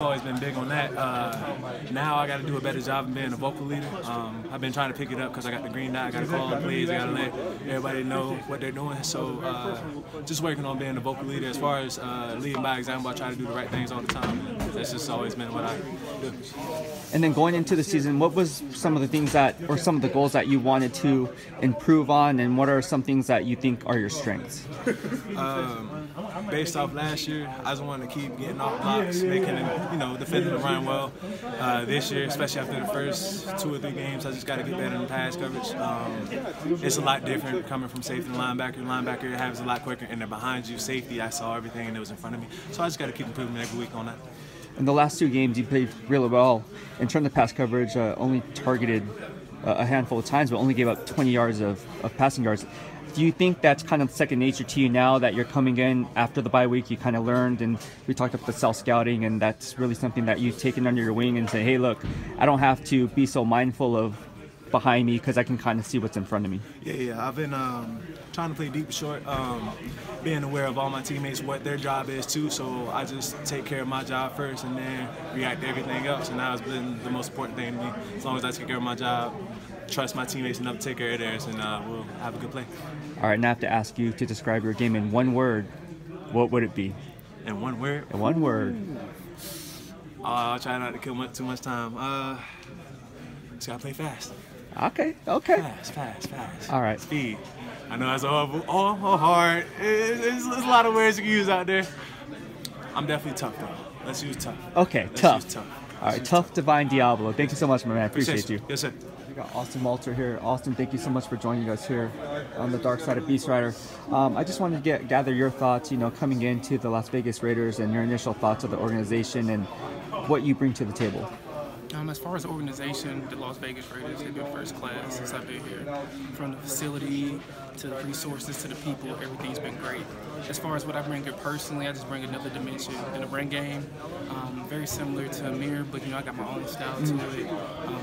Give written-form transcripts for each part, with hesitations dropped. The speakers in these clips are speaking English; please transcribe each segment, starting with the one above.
Always been big on that. Now I got to do a better job of being a vocal leader. I've been trying to pick it up because I got the green dot. I got to call the plays. I got to let everybody know what they're doing. So just working on being a vocal leader. As far as leading by example, I try to do the right things all the time. That's just always been what I do. And then going into the season, what was some of the things that, or some of the goals that you wanted to improve on, and what are some things that you think are your strengths? Based off last year, I just wanted to keep getting off blocks, making it, defending the run well. This year, especially after the first 2 or 3 games, I just got to get better in pass coverage. It's a lot different coming from safety to linebacker. Linebacker has a lot quicker, and they're behind you. Safety, I saw everything that was in front of me. So I just got to keep improving every week on that. In the last 2 games, you played really well. In terms of pass coverage, only targeted a handful of times, but only gave up 20 yards of passing yards. Do you think that's kind of second nature to you now that you're coming in after the bye week? You kind of learned, and we talked about the self-scouting, and that's really something that you've taken under your wing and say, hey, look, I don't have to be so mindful of behind me because I can kind of see what's in front of me. Yeah. I've been trying to play deep short, being aware of all my teammates, what their job is too, so I just take care of my job first and then react to everything else, and now it's been the most important thing to me. As long as I take care of my job, trust my teammates enough to take care of theirs, and we'll have a good play. All right, now I have to ask you to describe your game in 1 word. What would it be? In 1 word? In 1 word. I'll try not to kill too much time. Just gotta play fast. Okay. Fast. All right. Speed. I know that's hard. There's a lot of words you can use out there. I'm definitely tough, though. Let's use tough. Okay, tough. All right, tough Divine Deablo. Thank you so much, my man. Appreciate you. Yes, sir. We got Austin Walter here. Austin, thank you so much for joining us here on the dark side of BEASTwriter. I just wanted to gather your thoughts, coming into the Las Vegas Raiders, and your initial thoughts of the organization and what you bring to the table. As far as the organization, the Las Vegas Raiders have been first class since I've been here. From the facility to the resources to the people, everything's been great. As far as what I bring here personally, I just bring another dimension in the run game. Very similar to Amir, but I got my own style to it.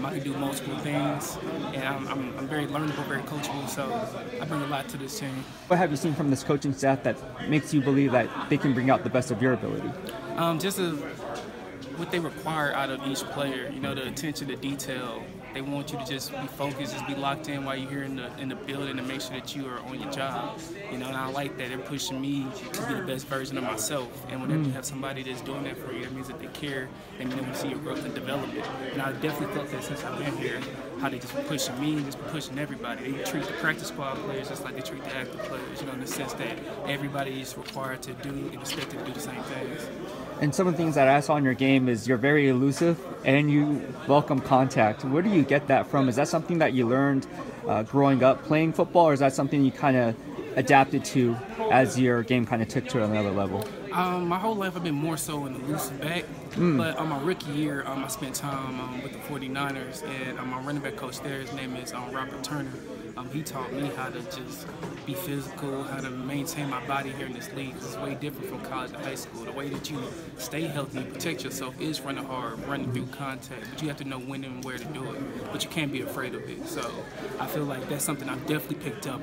I can do multiple things, and I'm very learnable, very coachable, so I bring a lot to this team. What have you seen from this coaching staff that makes you believe that they can bring out the best of your ability? What they require out of each player, the attention to detail. They want you to just be focused, just be locked in while you're here in the building, to make sure that you are on your job. And I like that. They're pushing me to be the best version of myself. And whenever you have somebody that's doing that for you, that means that they care and they want to see your growth and development. And I definitely felt that since I've been here, how they just been pushing me and just pushing everybody. They treat the practice squad players just like they treat the active players, in the sense that everybody is required to do and expected to do the same things. And some of the things that I saw in your game is you're very elusive and you welcome contact. Where do you get that from? Is that something that you learned growing up playing football, or is that something you kind of adapted to as your game kind of took to another level? My whole life I've been more so an elusive back, but on my rookie year, I spent time with the 49ers, and my running back coach there, his name is Robert Turner. He taught me how to just be physical, how to maintain my body here in this league. It's way different from college and high school. The way that you stay healthy and protect yourself is running hard, running through contact, but you have to know when and where to do it, but you can't be afraid of it. So I feel like that's something I've definitely picked up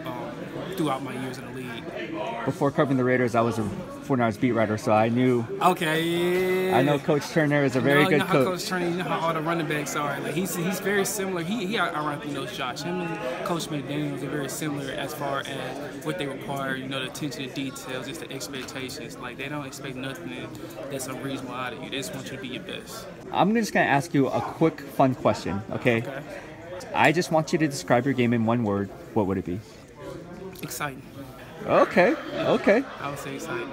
throughout my years in the league. Before covering the Raiders, I was a 49ers beat writer, so I knew. Okay, yeah. I know Coach Turner is a very good coach. Coach Turner, how all the running backs are. Like he's very similar. He ironically knows Josh. Him and Coach McDaniels are very similar as far as what they require. The attention to details, just the expectations. Like they don't expect nothing that's unreasonable out of you. They just want you to be your best. I'm just gonna ask you a quick, fun question. Okay. I just want you to describe your game in 1 word. What would it be? Exciting. Okay. I would say exciting.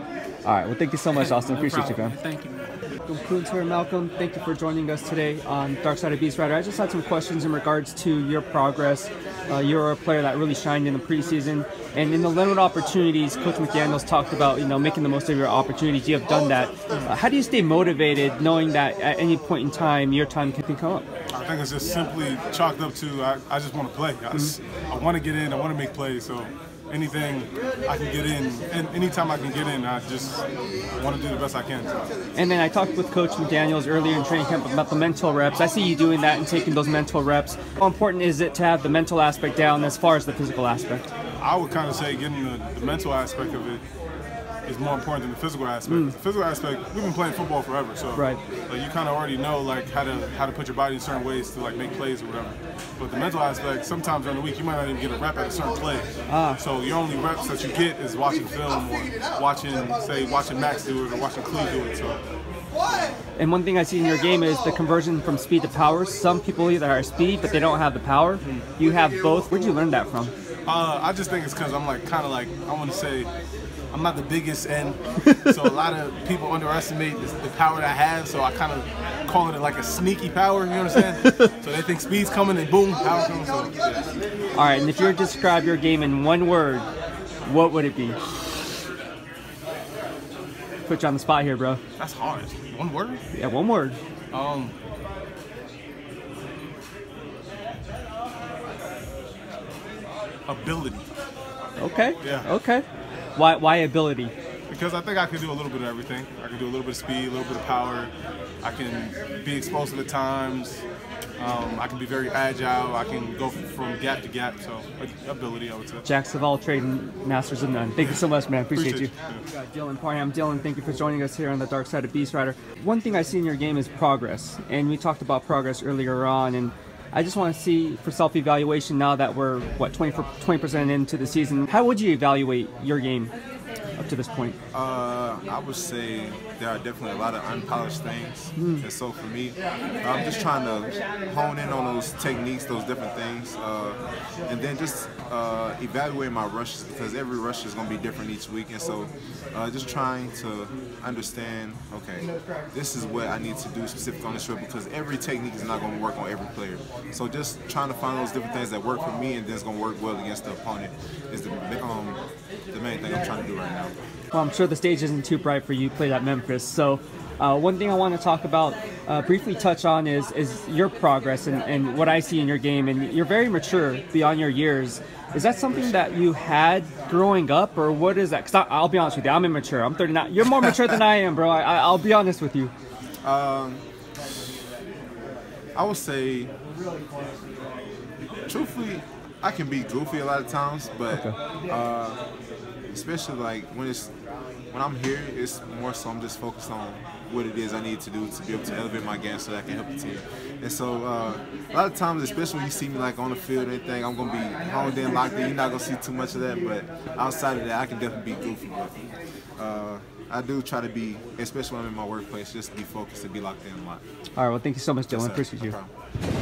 All right. Well, thank you so much, Austin. No Appreciate problem. you, man. Thank you, man. Malcolm Koonce here, Malcolm. Thank you for joining us today on Dark Side of BEASTwriter. I just had some questions in regards to your progress. You're a player that really shined in the preseason, and in the limited opportunities, Coach McDaniels talked about making the most of your opportunities. You have done that. How do you stay motivated, knowing that at any point in time your time can come up? I think it's just simply chalked up to I just want to play. I want to get in. I want to make plays. So anything I can get in, and anytime I can get in, I just want to do the best I can. And then I talked with Coach McDaniels earlier in training camp about the mental reps. I see you doing that and taking those mental reps. How important is it to have the mental aspect down as far as the physical aspect? I would kind of say getting the mental aspect of it is more important than the physical aspect. The physical aspect, we've been playing football forever, so like, you kind of already know like how to put your body in certain ways to like make plays or whatever. But the mental aspect, sometimes during the week you might not even get a rep at a certain play. So your only reps that you get is watching film or watching Max do it or watching Cleve do it. So. And one thing I see in your game is the conversion from speed to power. Some people either are speed, but they don't have the power. You have both. Where'd you learn that from? I just think it's because I'm like kind of like, I want to say, I'm not the biggest end, so a lot of people underestimate the power that I have, so I kind of call it like a sneaky power, you know what I'm saying? So they think speed's coming and boom, power comes. So, yeah. All right, and if you were to describe your game in one word, what would it be? Put you on the spot here, bro. That's hard. One word? Yeah, one word. Ability. Okay. Yeah. Okay. Why ability? Because I think I can do a little bit of everything. I can do a little bit of speed, a little bit of power. I can be explosive at times. I can be very agile. I can go from gap to gap. So ability, I would say. Jacks of all trade and masters of none. Thank you so much, man. Appreciate you. Yeah. Dylan Parham. Dylan, thank you for joining us here on the dark side of BEASTwriter. One thing I see in your game is progress, and we talked about progress earlier on, and I just want to see for self-evaluation now that we're, what, 20% into the season, how would you evaluate your game up to this point? I would say there are definitely a lot of unpolished things. And so for me, I'm just trying to hone in on those techniques, those different things, and then just evaluate my rushes, because every rush is going to be different each week. And so just trying to understand, okay, this is what I need to do specifically on the show, because every technique is not going to work on every player. So just trying to find those different things that work for me and then it's going to work well against the opponent is the main thing I'm trying to do right now. Well, I'm sure the stage isn't too bright for you. Played at Memphis. So one thing I want to talk about, briefly touch on is your progress and what I see in your game. And you're very mature beyond your years. Is that something that you had growing up, or what is that? Because I'll be honest with you, I'm immature. I'm 39. You're more mature than I am, bro. I'll be honest with you. I would say, truthfully, I can be goofy a lot of times, but especially like when I'm here, it's more so I'm just focused on what it is I need to do to be able to elevate my game so that I can help the team. And so a lot of times, especially when you see me like on the field or anything, I'm gonna be honed in, locked in. You're not gonna see too much of that, but outside of that, I can definitely be goofy. But I do try to be, especially when I'm in my workplace, just be focused and be locked in a lot. All right, well, thank you so much, Dylan. Yes, appreciate you. No problem.